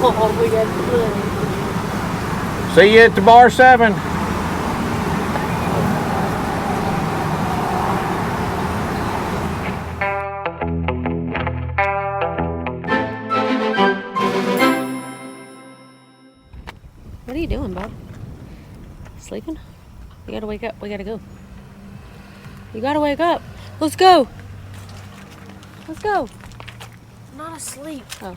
Oh, we got See you at the bar 7. What are you doing, Bob? Sleeping? You gotta wake up. We gotta go. You gotta wake up. Let's go. Let's go. I'm not asleep. Oh.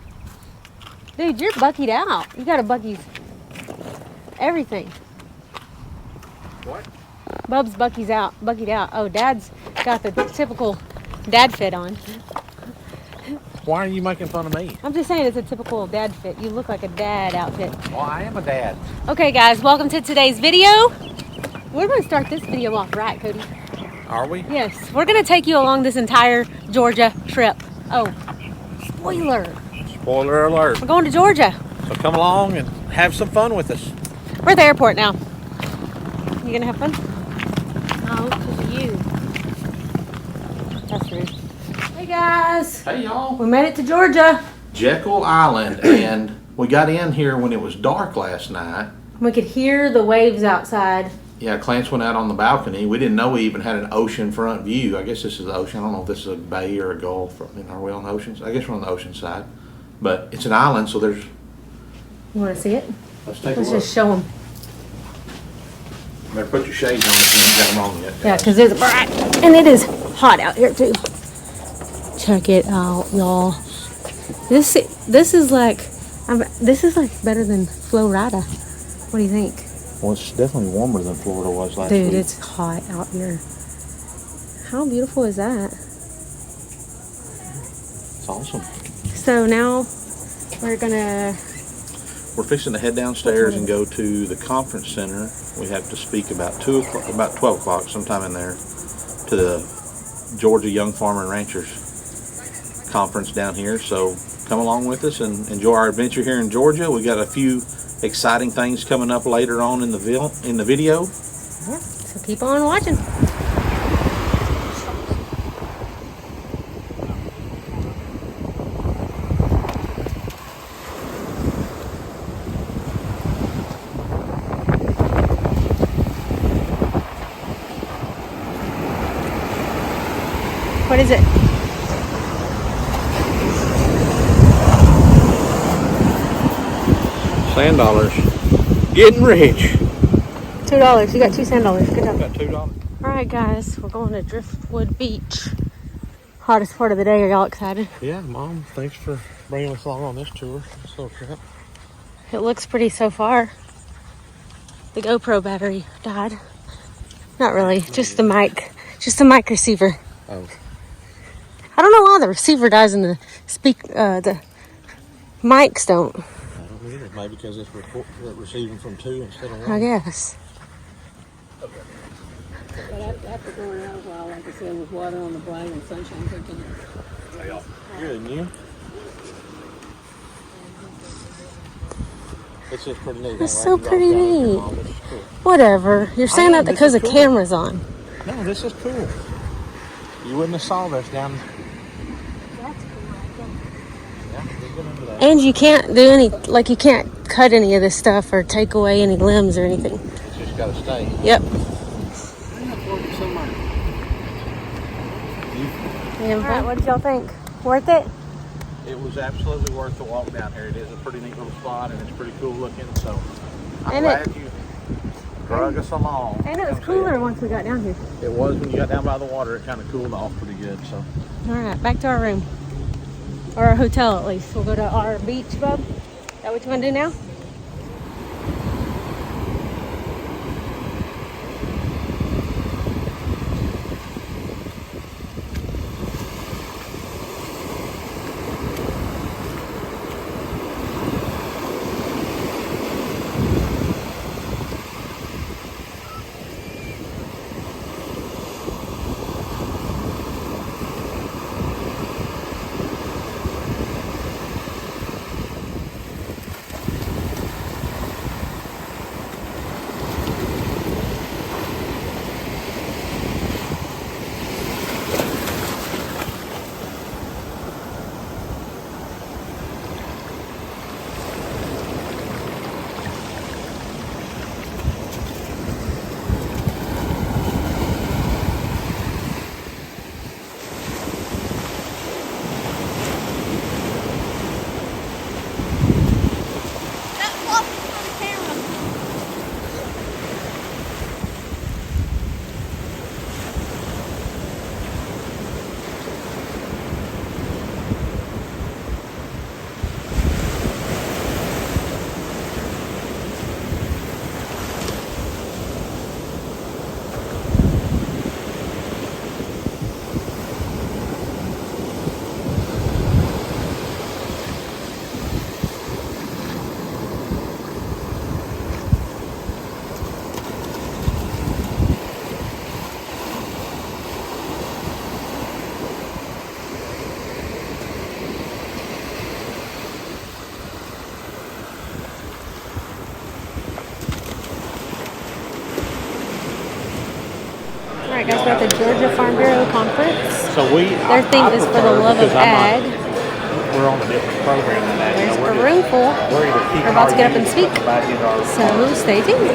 Dude, you're buckied out. You got a Bucky's everything. What? Bub's buckied out. Oh, Dad's got the typical dad fit on. Why are you making fun of me? I'm just saying it's a typical dad fit. You look like a dad outfit. Well, I am a dad. Okay, guys, welcome to today's video. We're going to start this video off right, Cody. Are we? Yes, we're going to take you along this entire Georgia trip. Oh, spoiler. Spoiler alert. We're going to Georgia. So come along and have some fun with us. We're at the airport now. You going to have fun? No, because of you. That's rude. Hey, guys. Hey, y'all. We made it to Georgia. Jekyll Island, and we got in here when it was dark last night. We could hear the waves outside. Yeah, Clarence went out on the balcony. We didn't know we even had an ocean front view. I guess this is the ocean. I don't know if this is a bay or a gulf. I mean, are we on the ocean? I guess we're on the ocean side. But it's an island, so there's... You want to see it? Let's take Let's a look. just show them. Better put your shades on if you haven't got them on yet. Yeah, because it's bright. And it is hot out here, too. Check it out, y'all. This is like better than Florida. What do you think? Well, it's definitely warmer than Florida was last week. Dude, it's hot out here. How beautiful is that? It's awesome. So now we're fixing to head downstairs and go to the conference center. We have to speak about 12 o'clock, sometime in there, to the Georgia Young Farmer and Ranchers conference down here. So come along with us and enjoy our adventure here in Georgia. We got a few exciting things coming up later on in the video. Yeah, so keep on watching. What is it? Sand dollars. Getting rich. $2. You got 2 sand dollars. Good job. Got $2. All right, guys, we're going to Driftwood Beach. Hottest part of the day. Are y'all excited? Yeah, Mom. Thanks for bringing us along on this tour. So crap. It looks pretty so far. The GoPro battery died. Not really. Just the mic. Just the mic receiver. Oh. I don't know why the receiver dies and the mics don't. I don't either. Maybe because it's receiving from 2 instead of 1. I guess. But after going out a while, like I said, with water on the blind and sunshine taking it. Good, and you? It's just pretty neat. It's so pretty neat. Whatever. You're saying that because the camera's on. No, this is cool. You wouldn't have saw this down. And you can't do you can't cut any of this stuff or take away any limbs or anything. It's just got to stay. Yep. Yeah. All right, what did y'all think? Worth it? It was absolutely worth the walk down here. It is a pretty neat little spot, and it's pretty cool looking. So I'm glad you drug us along. And it was cooler once we got down here. It was when you got down by the water. It kind of cooled off pretty good. So. All right, back to our room. Or our hotel, at least. We'll go to our beach, bub. Is that what you want to do now? Alright guys, we're at the Georgia Farm Bureau Conference. So Their theme is for the love of ag. We're on a different program than that. There's a room full. We're We're about to get up and speak. So stay tuned.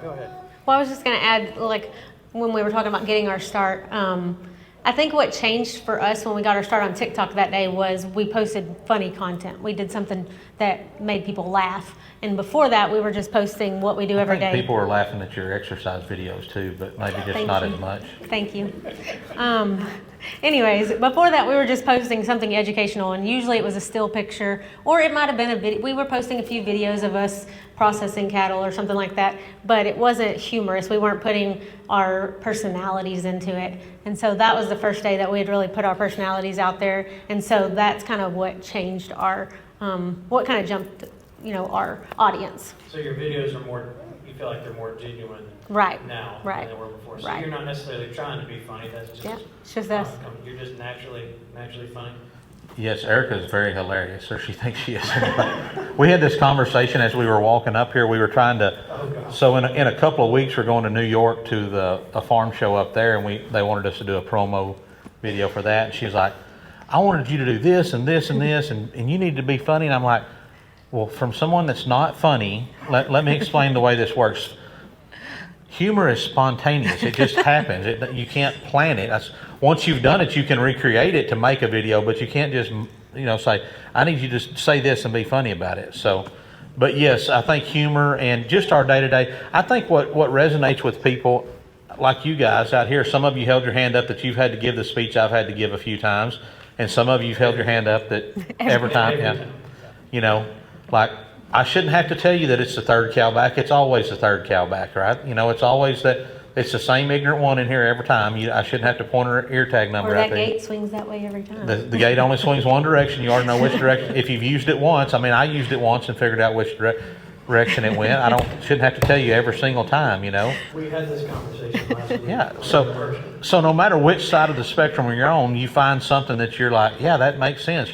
Go ahead. Well, I was just going to add, like, when we were talking about getting our start, I think what changed for us when we got our start on TikTok that day was we posted funny content. We did something that made people laugh. And before that, we were just posting what we do every day. People were laughing at your exercise videos too, but maybe just not as much. Thank you. Anyways, before that, we were just posting something educational, and usually it was a still picture, or it might have been a video. We were posting a few videos of us processing cattle or something like that, but it wasn't humorous. We weren't putting our personalities into it. And so that was the first day that we had really put our personalities out there. And so that's kind of what changed our, what kind of jumped, our audience. So your videos are more, you feel like they're more genuine Right. now Right. than they were before. So Right. you're not necessarily trying to be funny. That's just It's just us. You're just naturally funny. Yes, Erica's very hilarious, or she thinks she is. We had this conversation as we were walking up here. We were trying to. Oh, gosh. So in a couple of weeks, we're going to New York to a farm show up there, and they wanted us to do a promo video for that. And she's like, "I wanted you to do this and this and this, and you need to be funny." And I'm like, "Well, from someone that's not funny, let me explain the way this works." Humor is spontaneous. It just happens. You can't plan it. Once you've done it, you can recreate it to make a video, but you can't just, say, "I need you to say this and be funny about it." So, but yes, I think humor and just our day-to-day. I think what resonates with people like you guys out here, some of you held your hand up that you've had to give the speech I've had to give a few times, and some of you've held your hand up that every time, like, I shouldn't have to tell you that it's the third cow back. It's always the third cow back, right? It's always that. It's the same ignorant one in here every time. I shouldn't have to point her ear tag number Or out that there. gate swings that way every time. The gate only swings one direction. You already know which direction. If you've used it once, I used it once and figured out which direction it went. Shouldn't have to tell you every single time. We had this conversation last week. Yeah. So no matter which side of the spectrum you're on, you find something that you're like, yeah, that makes sense.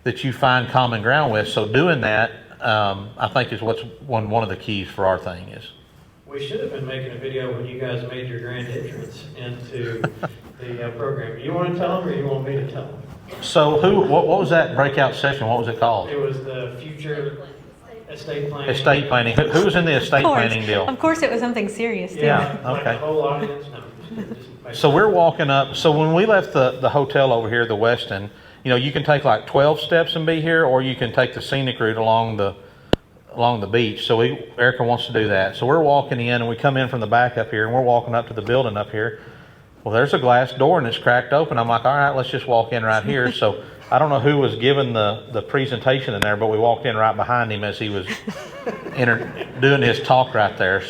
That you find common ground with. So doing that, I think is what's one of the keys for our thing is. We should have been making a video when you guys made your grand entrance into the program. You want to tell them, or you want me to tell them? So what was that breakout session? What was it called? It was the future estate planning. Estate planning. Who was in the estate planning deal? Of course, it was something serious too. Yeah. Like Okay. the whole audience. No, So we're walking up. So when we left the hotel over here, the Westin, you can take like 12 steps and be here, or you can take the scenic route along the beach. So Erica wants to do that. So we're walking in, and we come in from the back up here, and we're walking up to the building up here. Well, there's a glass door, and it's cracked open. I'm like, all right, let's just walk in right here. So I don't know who was giving the presentation in there, but we walked in right behind him as he was doing his talk right there.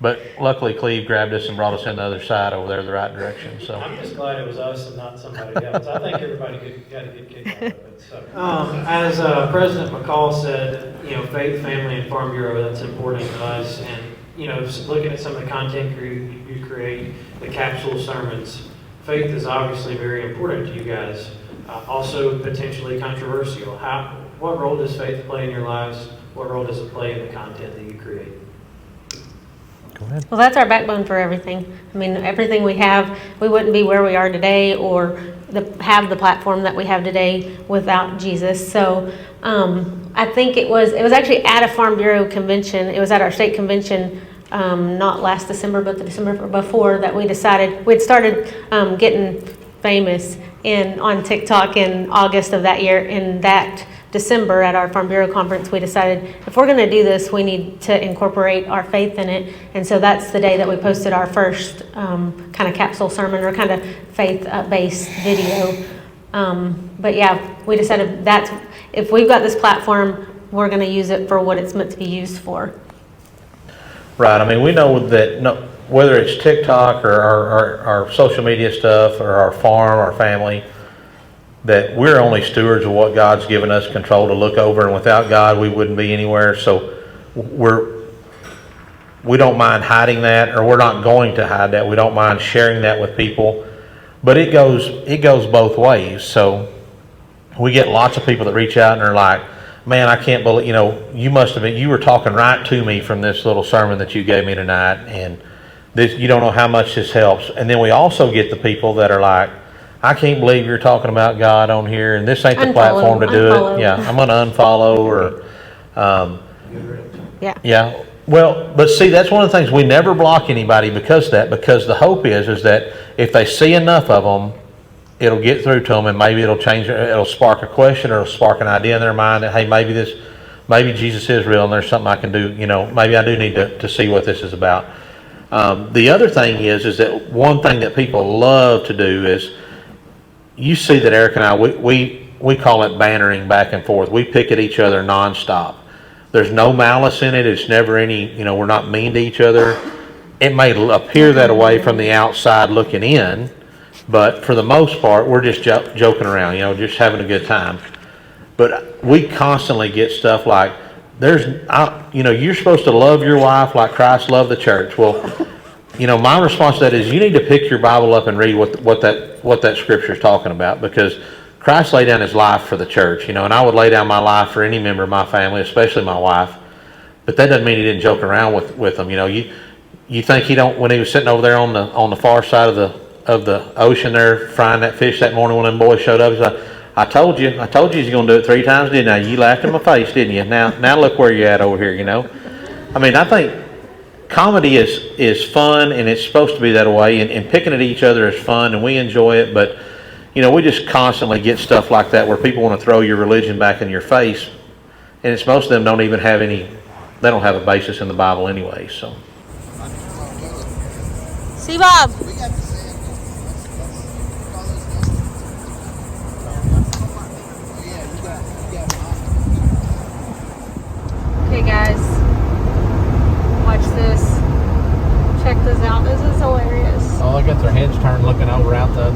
But luckily, Cleve grabbed us and brought us in the other side over there the right direction. So I'm just glad it was us and not somebody else. I think everybody got a good kick out of it. So, as President McCall said, faith, family, and Farm Bureau, that's important to us. And, just looking at some of the content you create, the capsule sermons, faith is obviously very important to you guys. Also potentially controversial. What role does faith play in your lives? What role does it play in the content that you create? go ahead. Well, that's our backbone for everything. Everything we have, we wouldn't be where we are today or have the platform that we have today without Jesus. So I think it was actually at a Farm Bureau convention. It was at our state convention, not last December, but the December before, that we decided we'd started getting famous on TikTok in August of that year. In that December at our Farm Bureau conference, we decided if we're going to do this, we need to incorporate our faith in it. And so that's the day that we posted our first kind of capsule sermon or kind of faith-based video. But yeah, we decided if we've got this platform, we're going to use it for what it's meant to be used for. Right. We know that whether it's TikTok or our social media stuff or our farm, our family, that we're only stewards of what God's given us control to look over, and without God we wouldn't be anywhere. So we don't mind hiding that, or we're not going to hide that. We don't mind sharing that with people, but it goes both ways. So we get lots of people that reach out and are like, man, I can't believe, you were talking right to me from this little sermon that you gave me tonight, and this, you don't know how much this helps. And then we also get the people that are like, I can't believe you're talking about God on here, and this ain't the platform to do it. Yeah, I'm going to unfollow or, Yeah. yeah. Well, but see, that's one of the things, we never block anybody because of that, because the hope is that if they see enough of them, it'll get through to them, and maybe it'll change, it'll spark a question, or it'll spark an idea in their mind that, hey, maybe Jesus is real and there's something I can do, maybe I do need to see what this is about. The other thing is that one thing that people love to do is, you see that Eric and I, we call it bantering back and forth. We pick at each other nonstop. There's no malice in it. It's never any, we're not mean to each other. It may appear that way from the outside looking in, but for the most part, we're just joking around, just having a good time. But we constantly get stuff like, you're supposed to love your wife like Christ loved the church. Well, my response to that is, you need to pick your Bible up and read what that scripture is talking about, because Christ laid down his life for the church, and I would lay down my life for any member of my family, especially my wife. But that doesn't mean he didn't joke around with them. You think he don't, when he was sitting over there on the far side of the ocean there frying that fish that morning when them boys showed up, he's like, I told you he's going to do it 3 times, didn't I? You laughed in my face, didn't you? Now look where you're at over here, I mean, I think comedy is fun, and it's supposed to be that way, and picking at each other is fun, and we enjoy it, but, we just constantly get stuff like that where people want to throw your religion back in your face, and it's most of them don't even have they don't have a basis in the Bible anyway, so. See, Bob. Okay, guys. Watch this. Check this out. This is hilarious. Oh, they got their heads turned looking over out the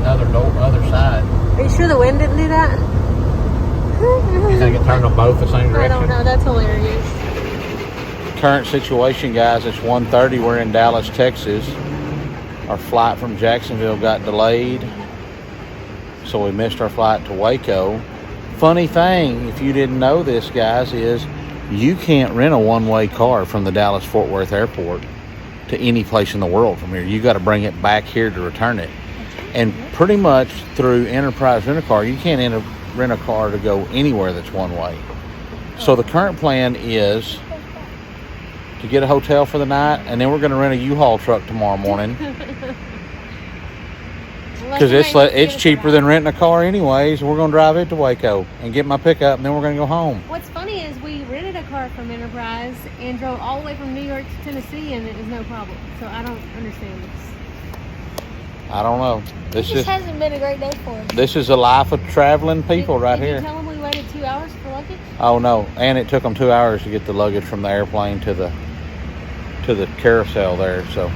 other side. Are you sure the wind didn't do that? You think it turned them both the same I direction? don't know. That's hilarious. Current situation, guys, it's 1:30. We're in Dallas, Texas. Our flight from Jacksonville got delayed, so we missed our flight to Waco. Funny thing, if you didn't know this, guys, is you can't rent a one-way car from the Dallas-Fort Worth airport to any place in the world from here. You got to bring it back here to return it. And pretty much through Enterprise Rent-A-Car, you can't rent a car to go anywhere that's one way. So the current plan is to get a hotel for the night, and then we're going to rent a U-Haul truck tomorrow morning. Because it's cheaper than renting a car anyways. We're going to drive it to Waco and get my pickup, and then we're going to go home. What's funny is we rented a car from Enterprise and drove all the way from New York to Tennessee, and it was no problem. So I don't understand this. I don't know. This hasn't been a great day for us. This is a life of traveling people right Did here. you tell them we waited 2 hours for luggage? Oh no, and it took them 2 hours to get the luggage from the airplane to the carousel there. So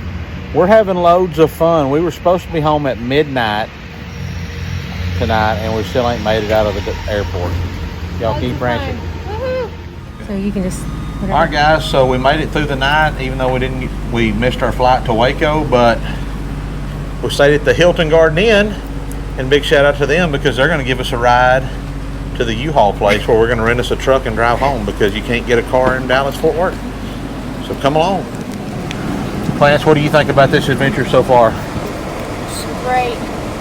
we're having loads of fun. We were supposed to be home at midnight tonight, and we still ain't made it out of the airport. Y'all keep ranching. So you can just. All right, guys. So we made it through the night, even though we missed our flight to Waco, but we stayed at the Hilton Garden Inn, and big shout out to them because they're going to give us a ride to the U-Haul place where we're going to rent us a truck and drive home because you can't get a car in Dallas-Fort Worth. So come along. Clarence, what do you think about this adventure so far? Great.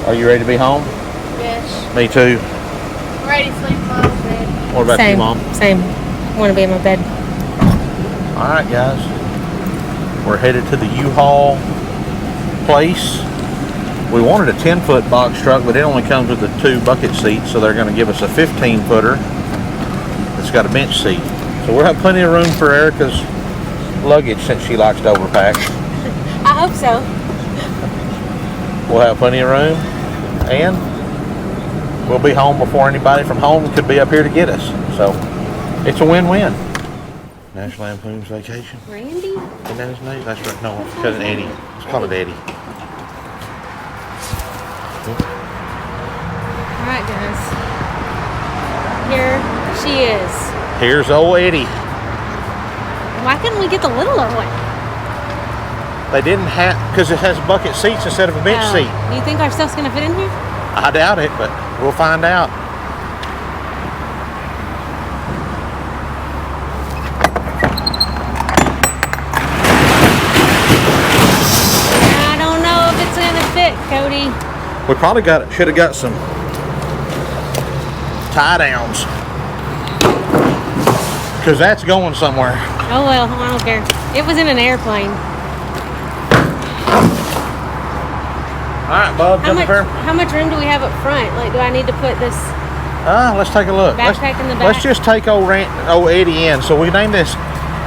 Are you ready to be home? Yes. Me too. I'm ready to sleep in my own bed. What about you, Mom? Same. I want to be in my bed. All right, guys. We're headed to the U-Haul place. We wanted a 10-foot box truck, but it only comes with the 2 bucket seats, so they're going to give us a 15-footer that's got a bench seat. So we'll have plenty of room for Erica's luggage since she likes to overpack. I hope so. We'll have plenty of room, and we'll be home before anybody from home could be up here to get us. So it's a win-win. National Lampoon's Vacation. Randy? Isn't that his name? That's right. No, cousin Eddie. Let's call it Eddie. Alright, guys. Here she is. Here's old Eddie. Why couldn't we get the littler one? They didn't have, because it has bucket seats instead of a bench seat. You think our stuff's gonna fit in here? I doubt it, but we'll find out. We probably should have got some tie downs. Because that's going somewhere. Oh well, I don't care. It was in an airplane. Alright, Bub, jump up here. How much room do we have up front? Like, do I need to put this Let's take a look. backpack in the back? Let's just take old Eddie in. So we named this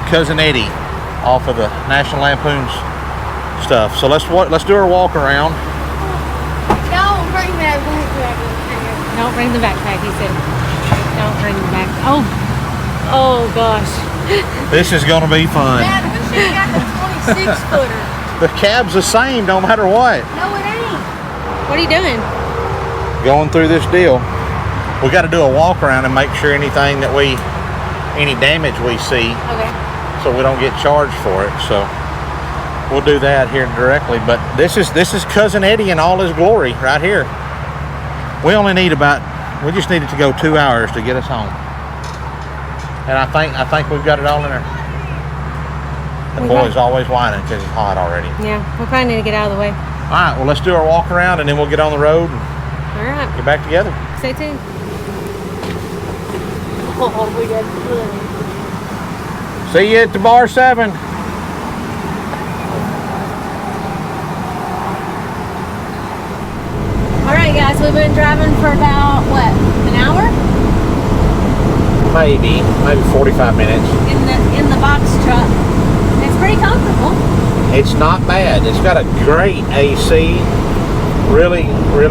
Cousin Eddie off of the National Lampoon's stuff. So let's do our walk around. Don't bring that backpack in here. Don't bring the backpack, he said. Don't bring the back. Oh gosh. This is gonna be fun. Dad, we should have got the 26-footer. The cab's the same no matter what. No, it ain't. What are you doing? Going through this deal. We got to do a walk around and make sure any damage we see, Okay. so we don't get charged for it. So we'll do that here directly. But this is Cousin Eddie in all his glory right here. We just needed to go 2 hours to get us home. And I think we've got it all in there. The boy's always whining because it's hot already. Yeah, we probably need to get out of the way. All right, well, let's do our walk around and then we'll get on the road and All right. get back together. Stay tuned. Oh, we got See you at the bar 7. All right, guys, we've been driving for about, what, an hour? Maybe 45 minutes. In the box truck. It's pretty comfortable. It's not bad. It's got a great AC. Really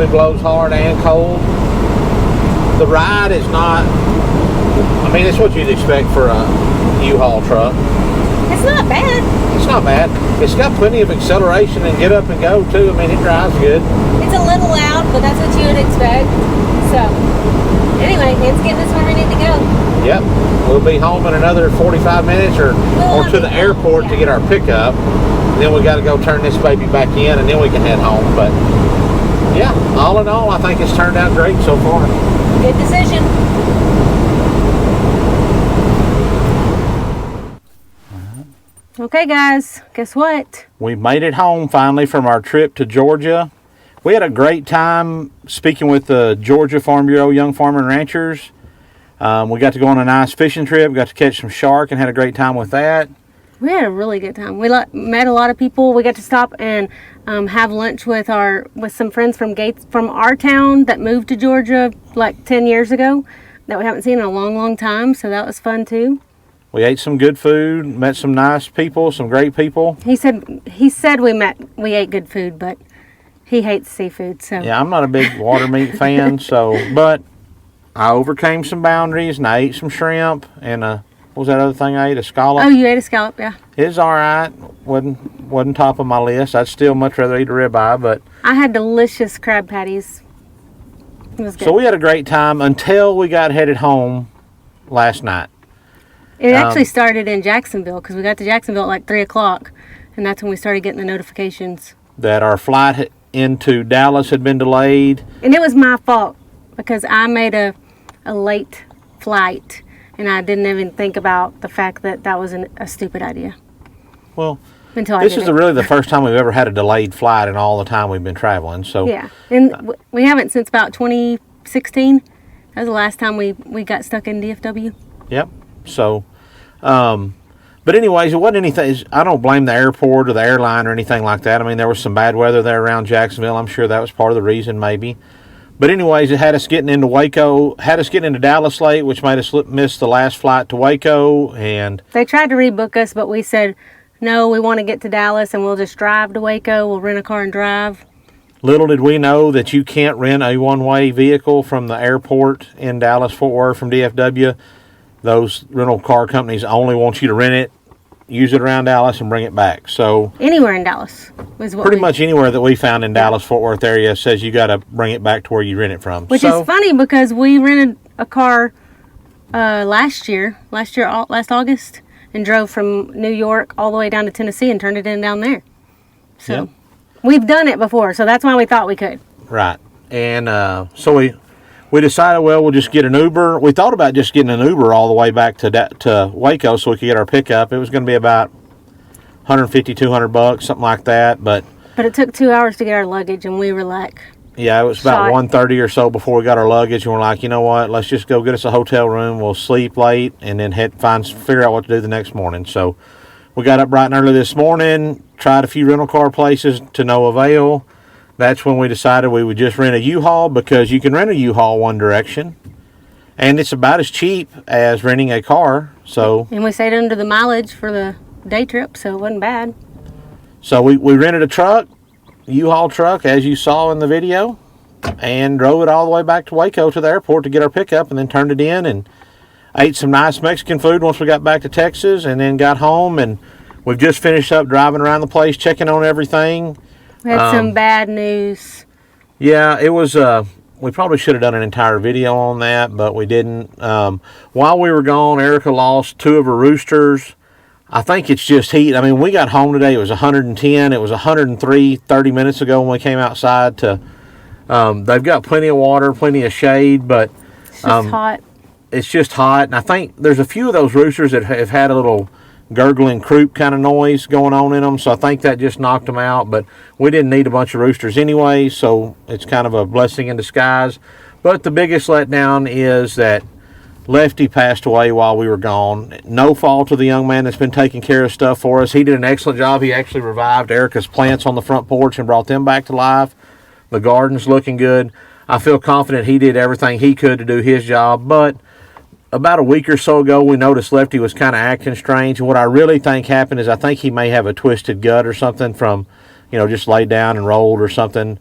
blows hard and cold. The ride is not, it's what you'd expect for a U-Haul truck. It's not bad. It's not bad. It's got plenty of acceleration and get up and go too. It drives good. It's a little loud, but that's what you would expect. So, anyway, it's getting us where we need to go. Yep. We'll be home in another 45 minutes or to the airport to get our pickup. Then we got to go turn this baby back in and then we can head home. But yeah, all in all, I think it's turned out great so far. Good decision. Okay, guys, guess what? We made it home finally from our trip to Georgia. We had a great time speaking with the Georgia Farm Bureau Young Farmer and Ranchers. We got to go on a nice fishing trip, got to catch some shark and had a great time with that. We had a really good time. We met a lot of people. We got to stop and have lunch with some friends from our town that moved to Georgia like 10 years ago that we haven't seen in a long time. So that was fun too. We ate some good food, met some nice people, some great people. He said we ate good food, but he hates seafood. So yeah, I'm not a big water meat fan. But I overcame some boundaries and I ate some shrimp and what was that other thing I ate? A scallop? Oh, you ate a scallop, yeah. It's all right. Wasn't top of my list. I'd still much rather eat a ribeye, but I had delicious crab patties. It was good. So we had a great time until we got headed home last night. It actually started in Jacksonville because we got to Jacksonville at like 3 o'clock, and that's when we started getting the notifications That our flight into Dallas had been delayed. And it was my fault because I made a late flight. And I didn't even think about the fact that was a stupid idea. Well, until this is really the first time we've ever had a delayed flight in all the time we've been traveling. So yeah, and we haven't since about 2016. That was the last time we got stuck in DFW. Yep. So, but anyways, it wasn't anything. I don't blame the airport or the airline or anything like that. There was some bad weather there around Jacksonville. I'm sure that was part of the reason, maybe. But anyways, it had us getting into Waco, had us getting into Dallas late, which made us miss the last flight to Waco. And they tried to rebook us, but we said, no, we want to get to Dallas and we'll just drive to Waco. We'll rent a car and drive. Little did we know that you can't rent a one-way vehicle from the airport in Dallas, Fort Worth, from DFW. Those rental car companies only want you to rent it, use it around Dallas, and bring it back. So anywhere in Dallas was what pretty much anywhere that we found in Dallas, Fort Worth area says you got to bring it back to where you rent it from. Which is funny because we rented a car last August, and drove from New York all the way down to Tennessee and turned it in down there. So we've done it before, so that's why we thought we could. Right. And so we decided, well, we'll just get an Uber. We thought about just getting an Uber all the way back to Waco so we could get our pickup. It was going to be about $150, $200, something like that. But it took 2 hours to get our luggage, and we were like, Yeah, it was about Shot. 1:30 or so before we got our luggage, and we're like, you know what? Let's just go get us a hotel room. We'll sleep late, and then figure out what to do the next morning. So we got up bright and early this morning, tried a few rental car places to no avail. That's when we decided we would just rent a U-Haul, because you can rent a U-Haul one direction, and it's about as cheap as renting a car. So And we stayed under the mileage for the day trip, so it wasn't bad. So we rented a truck, U-Haul truck, as you saw in the video, and drove it all the way back to Waco to the airport to get our pickup, and then turned it in and ate some nice Mexican food once we got back to Texas, and then got home, and we've just finished up driving around the place, checking on everything. We had some bad news. Yeah, it was, we probably should have done an entire video on that, but we didn't. While we were gone, Erica lost 2 of her roosters. I think it's just heat. I mean, we got home today, it was 110. It was 103 30 minutes ago when we came outside to, they've got plenty of water, plenty of shade, but It's just hot. it's just hot. And I think there's a few of those roosters that have had a little gurgling croup kind of noise going on in them, so I think that just knocked them out. But we didn't need a bunch of roosters anyway, so it's kind of a blessing in disguise. But the biggest letdown is that Lefty passed away while we were gone. No fault of the young man that's been taking care of stuff for us. He did an excellent job. He actually revived Erica's plants on the front porch and brought them back to life. The garden's looking good. I feel confident he did everything he could to do his job. But about a week or so ago, we noticed Lefty was kind of acting strange. And what I really think happened is I think he may have a twisted gut or something from, just laid down and rolled or something.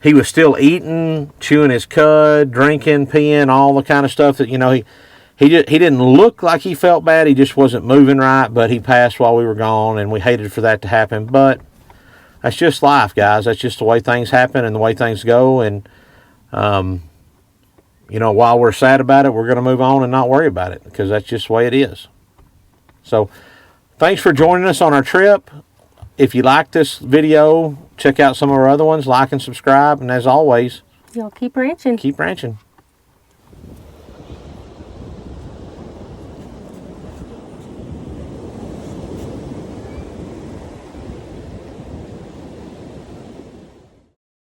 He was still eating, chewing his cud, drinking, peeing, all the kind of stuff that, he didn't look like he felt bad. He just wasn't moving right, but he passed while we were gone, and we hated for that to happen. But that's just life, guys. That's just the way things happen and the way things go. And, while we're sad about it, we're going to move on and not worry about it, because that's just the way it is. So thanks for joining us on our trip. If you like this video, check out some of our other ones, like and subscribe. And as always, Y'all keep ranching. keep ranching.